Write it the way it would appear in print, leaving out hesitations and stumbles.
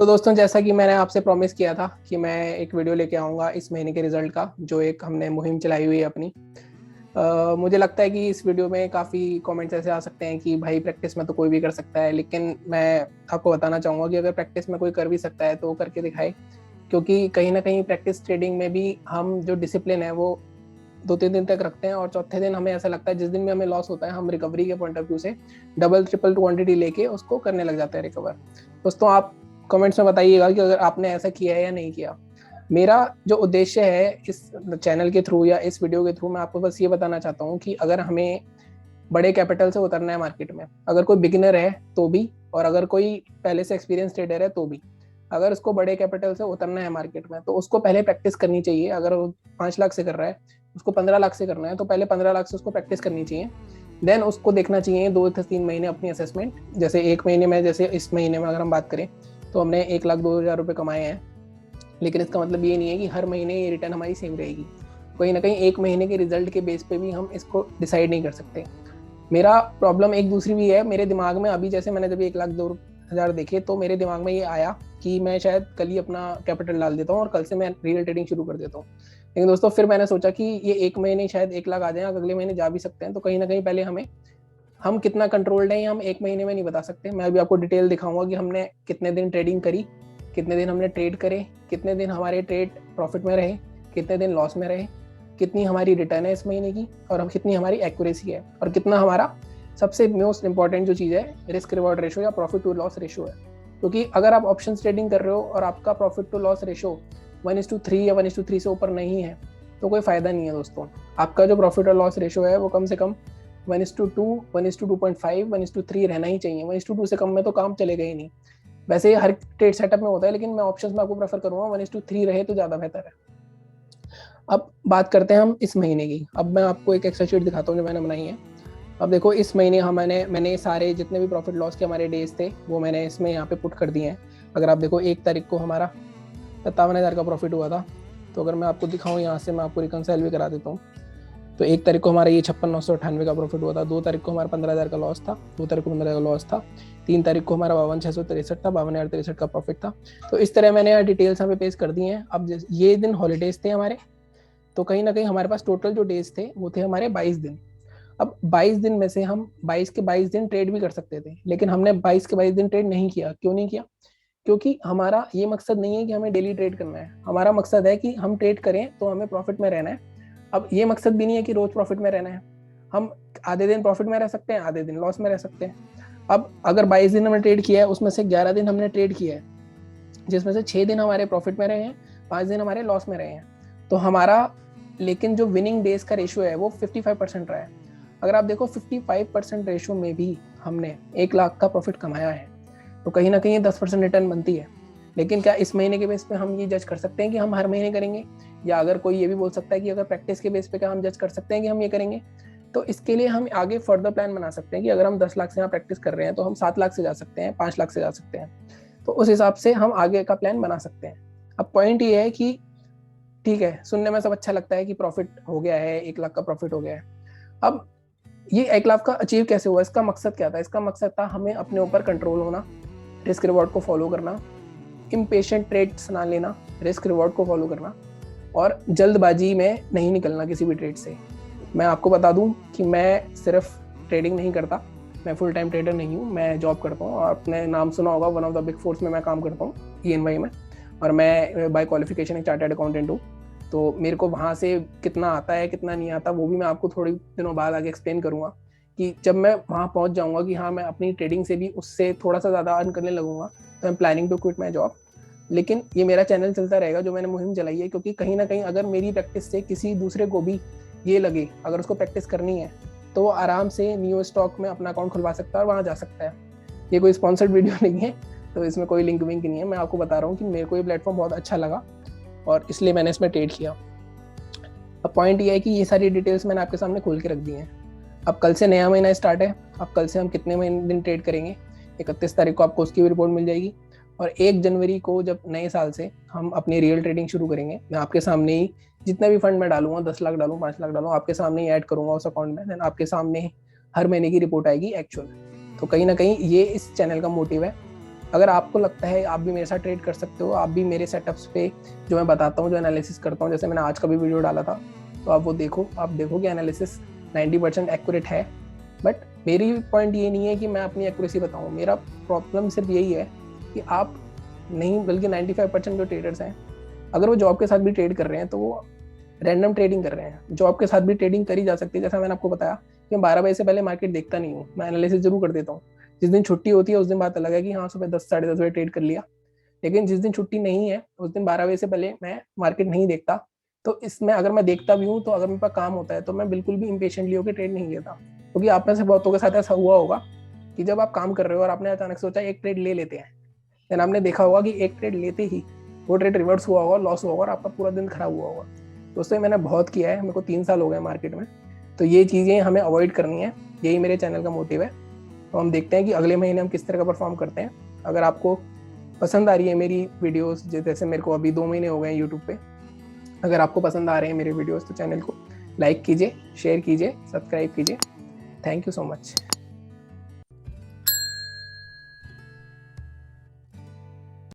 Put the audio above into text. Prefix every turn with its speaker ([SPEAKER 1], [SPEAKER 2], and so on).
[SPEAKER 1] तो दोस्तों, जैसा कि मैंने आपसे प्रॉमिस किया था कि मैं एक वीडियो लेके आऊँगा इस महीने के रिजल्ट का, जो एक हमने मुहिम चलाई हुई है अपनी। मुझे लगता है कि इस वीडियो में काफ़ी कमेंट्स ऐसे आ सकते हैं कि भाई प्रैक्टिस में तो कोई भी कर सकता है, लेकिन मैं आपको बताना चाहूँगा कि अगर प्रैक्टिस में कोई कर भी सकता है तो वो करके दिखाए। क्योंकि कहीं ना कहीं प्रैक्टिस ट्रेडिंग में भी हम जो डिसिप्लिन है वो 2-3 दिन तक रखते हैं, और चौथे दिन हमें ऐसा लगता है, जिस दिन भी हमें लॉस होता है, हम रिकवरी के पॉइंट ऑफ व्यू से डबल ट्रिपल क्वांटिटी लेके उसको करने लग जाते हैं रिकवर। दोस्तों, आप कमेंट्स में बताइएगा कि अगर आपने ऐसा किया है या नहीं किया। मेरा जो उद्देश्य है इस चैनल के थ्रू या इस वीडियो के थ्रू, मैं आपको बस ये बताना चाहता हूँ कि अगर हमें बड़े कैपिटल से उतरना है मार्केट में, अगर कोई बिगिनर है तो भी, और अगर कोई पहले से एक्सपीरियंस ट्रेडर है तो भी, अगर उसको बड़े कैपिटल से उतरना है मार्केट में तो उसको पहले प्रैक्टिस करनी चाहिए। अगर वो 5 लाख से कर रहा है, उसको 15 लाख से करना है, तो पहले 15 लाख से उसको प्रैक्टिस करनी चाहिए। देन उसको देखना चाहिए 2 से 3 महीने अपनी असेसमेंट। जैसे एक महीने में, जैसे इस महीने में अगर हम बात करें तो हमने 1,02,000 रुपये कमाए हैं, लेकिन इसका मतलब ये नहीं है कि हर महीने ये रिटर्न हमारी सेम रहेगी। कहीं ना कहीं एक महीने के रिजल्ट के बेस पे भी हम इसको डिसाइड नहीं कर सकते। मेरा प्रॉब्लम एक दूसरी भी है मेरे दिमाग में। अभी जैसे मैंने जब 1,02,000 देखे तो मेरे दिमाग में ये आया कि मैं शायद कल ही अपना कैपिटल डाल देता हूँ और कल से मैं रियल ट्रेडिंग शुरू कर देता हूँ। लेकिन दोस्तों, फिर मैंने सोचा कि ये एक महीने शायद 1 लाख आ जाए, अगले महीने जा भी सकते हैं। तो कहीं ना कहीं पहले हम कितना कंट्रोल्ड है हम एक महीने में नहीं बता सकते। मैं अभी आपको डिटेल दिखाऊंगा कि हमने कितने दिन ट्रेडिंग करी, कितने दिन हमने ट्रेड करे, कितने दिन हमारे ट्रेड प्रॉफिट में रहे, कितने दिन लॉस में रहे, कितनी हमारी रिटर्न है इस महीने की, और हम कितनी हमारी एक्यूरेसी है, और कितना हमारा सबसे मोस्ट इंपॉर्टेंट जो चीज़ है रिस्क रिवॉर्ड रेशो या प्रॉफिट टू लॉस रेशो है। क्योंकि अगर आप ऑप्शन ट्रेडिंग कर रहे हो और आपका प्रॉफिट टू लॉस रेशो 1:3 या 1:3 से ऊपर नहीं है तो कोई फायदा नहीं है दोस्तों। आपका जो प्रॉफिट और लॉस रेशो है वो कम से कम 1:2, 1:2.5, 1:3 रहना ही चाहिए। 1:2 से कम में तो काम चलेगा ही नहीं। वैसे हर ट्रेड सेटअप में होता है, लेकिन मैं ऑप्शंस में आपको प्रेफर करूंगा 1:3 रहे तो ज़्यादा बेहतर है। अब बात करते हैं हम इस महीने की। अब मैं आपको एक एक्सेल शीट दिखाता हूँ जो मैंने बनाई है। अब देखो, इस महीने मैंने सारे जितने भी प्रॉफिट लॉस के हमारे डेज थे वो मैंने इसमें यहाँ पे पुट कर दिए हैं। अगर आप देखो, 1 तारीख को हमारा 57,000 का प्रॉफिट हुआ था। तो अगर मैं आपको दिखाऊँ यहाँ से, मैं आपको रिकनसाइल भी करा देता हूँ। तो 1 तारीख को हमारा ये 56,998 का प्रॉफिट हुआ था। 2 तारीख को हमारा 15,000 का लॉस था। 2 तारीख को 15,000 का लॉस था। 3 तारीख को हमारा 52,663 था, 52,063 का प्रॉफिट था। तो इस तरह मैंने यहाँ डिटेल्स यहाँ पे पेश कर दी हैं। अब ये दिन हॉलीडेज थे हमारे, तो कहीं ना कहीं हमारे पास टोटल जो डेज थे वो थे हमारे 22 दिन। अब 22 दिन में से हम 22 के 22 दिन ट्रेड भी कर सकते थे, लेकिन हमने 22 के 22 दिन ट्रेड नहीं किया। क्यों नहीं किया? क्योंकि हमारा ये मकसद नहीं है कि हमें डेली ट्रेड करना है। हमारा मकसद है कि हम ट्रेड करें तो हमें प्रॉफिट में रहना है। अब ये मकसद भी नहीं है कि रोज प्रॉफिट में रहना है। हम आधे दिन प्रॉफिट में रह सकते हैं, आधे दिन लॉस में रह सकते हैं। अब अगर 22 दिन हमने ट्रेड किया है, उसमें से 11 दिन हमने ट्रेड किया है, जिसमें से 6 दिन हमारे प्रॉफिट में रहे हैं, 5 दिन हमारे लॉस में रहे हैं। तो हमारा लेकिन जो विनिंग डेज का रेशियो है वो 55% रहा है। अगर आप देखो, 55% रेशियो में भी हमने 1 लाख का प्रॉफिट कमाया है, तो कहीं ना कहीं 10% रिटर्न बनती है। लेकिन क्या इस महीने के बेस पे हम ये जज कर सकते हैं कि हम हर महीने करेंगे? या अगर कोई ये भी बोल सकता है कि अगर प्रैक्टिस के बेस पे क्या हम जज कर सकते हैं कि हम ये करेंगे? तो इसके लिए हम आगे फर्दर प्लान बना सकते हैं कि अगर हम 10 लाख से यहाँ प्रैक्टिस कर रहे हैं तो हम 7 लाख से जा सकते हैं, 5 लाख से जा सकते हैं। तो उस हिसाब से हम आगे का प्लान बना सकते हैं। अब पॉइंट ये है कि ठीक है, सुनने में सब अच्छा लगता है कि प्रॉफिट हो गया है, 1 लाख का प्रॉफिट हो गया है। अब ये 1 लाख का अचीव कैसे हुआ? इसका मकसद क्या था? इसका मकसद था हमें अपने ऊपर कंट्रोल होना, रिस्क रिवॉर्ड को फॉलो करना, इम्पेशेंट ट्रेड्स ना लेना, रिस्क रिवॉर्ड को फॉलो करना, और जल्दबाजी में नहीं निकलना किसी भी ट्रेड से। मैं आपको बता दूं कि मैं सिर्फ ट्रेडिंग नहीं करता, मैं फुल टाइम ट्रेडर नहीं हूँ, मैं जॉब करता हूँ। आपने नाम सुना होगा, one of the big force में मैं काम करता हूँ, EY में। और मैं बाय क्वालिफिकेशन एक चार्टर्ड अकाउंटेंट हूँ। तो मेरे को वहाँ से कितना आता है कितना नहीं आता वो भी मैं आपको थोड़ी दिनों बाद आगे एक्सप्लेन करूँगा, कि जब मैं वहाँ पहुँच जाऊँगा कि हाँ मैं अपनी ट्रेडिंग से भी उससे थोड़ा सा ज़्यादा अर्न करने लगूंगा, तो I am planning to quit my job. लेकिन ये मेरा चैनल चलता रहेगा जो मैंने मुहिम चलाई है, क्योंकि कहीं ना कहीं अगर मेरी प्रैक्टिस से किसी दूसरे को भी ये लगे, अगर उसको प्रैक्टिस करनी है, तो वो आराम से न्यू स्टॉक में अपना अकाउंट खुलवा सकता है और वहाँ जा सकता है। ये कोई स्पॉन्सर्ड वीडियो नहीं है, तो इसमें कोई लिंक विंक नहीं है। मैं आपको बता रहा हूँ कि मेरे को ये प्लेटफॉर्म बहुत अच्छा लगा और इसलिए मैंने इसमें ट्रेड किया। अब पॉइंट ये है कि ये सारी डिटेल्स मैंने आपके सामने खोल के रख दी हैं। अब कल से नया महीना स्टार्ट है। अब कल से हम कितने दिन ट्रेड करेंगे, 31 तारीख को आपको उसकी भी रिपोर्ट मिल जाएगी। और 1 जनवरी को जब नए साल से हम अपनी रियल ट्रेडिंग शुरू करेंगे, मैं आपके सामने ही जितना भी फंड मैं डालूंगा, 10 लाख डालूँ, 5 लाख डालूँ, आपके सामने ही ऐड करूंगा उस अकाउंट में। देन आपके सामने हर महीने की रिपोर्ट आएगी एक्चुअल। तो कहीं ना कहीं ये इस चैनल का मोटिव है। अगर आपको लगता है आप भी मेरे साथ ट्रेड कर सकते हो, आप भी मेरे सेटअप्स पे जो मैं बताता हूँ, जो एनालिसिस करता हूँ, जैसे मैंने आज का भी वीडियो डाला था, तो आप वो देखो, आप देखो कि एनालिसिस 90% एक्यूरेट है। बट मेरी पॉइंट ये नहीं है कि मैं अपनी एक्यूरेसी बताऊँ, मेरा प्रॉब्लम सिर्फ यही है कि आप नहीं, बल्कि 95% जो ट्रेडर्स हैं, अगर वो जॉब के साथ भी ट्रेड कर रहे हैं तो वो रैंडम ट्रेडिंग कर रहे हैं। जॉब के साथ भी ट्रेडिंग करी जा सकती है, जैसा मैंने आपको बताया कि मैं 12 बजे से पहले मार्केट देखता नहीं हूँ, मैं एनालिसिस जरूर कर देता हूँ। जिस दिन छुट्टी होती है उस दिन बात अलग है कि हाँ सुबह 10 साढ़े 10 बजे ट्रेड कर लिया, लेकिन जिस दिन छुट्टी नहीं है उस दिन 12 बजे से पहले मैं मार्केट नहीं देखता। तो इसमें अगर मैं देखता भी हूँ तो अगर मेरे पास काम होता है तो मैं बिल्कुल भी इम्पेशेंटली होकर ट्रेड नहीं लेता, क्योंकि आप में से बहुतों के साथ ऐसा हुआ होगा कि जब आप काम कर रहे हो और आपने अचानक सोचा एक ट्रेड ले लेते हैं, देन आपने देखा होगा कि एक ट्रेड लेते ही वो ट्रेड रिवर्स हुआ होगा, लॉस हुआ होगा और आपका पूरा दिन खराब हुआ होगा। तो उससे मैंने बहुत किया है, मेरे को 3 साल हो गए मार्केट में। तो ये चीज़ें हमें अवॉइड करनी है, यही मेरे चैनल का मोटिव है। तो हम देखते हैं कि अगले महीने हम किस तरह का परफॉर्म करते हैं। अगर आपको पसंद आ रही है मेरी वीडियोस, जैसे मेरे को अभी 2 महीने हो गए हैं यूट्यूब पे, अगर आपको पसंद आ रहे हैं मेरे वीडियोस तो चैनल को लाइक कीजिए, शेयर कीजिए, सब्सक्राइब कीजिए। Thank you so much.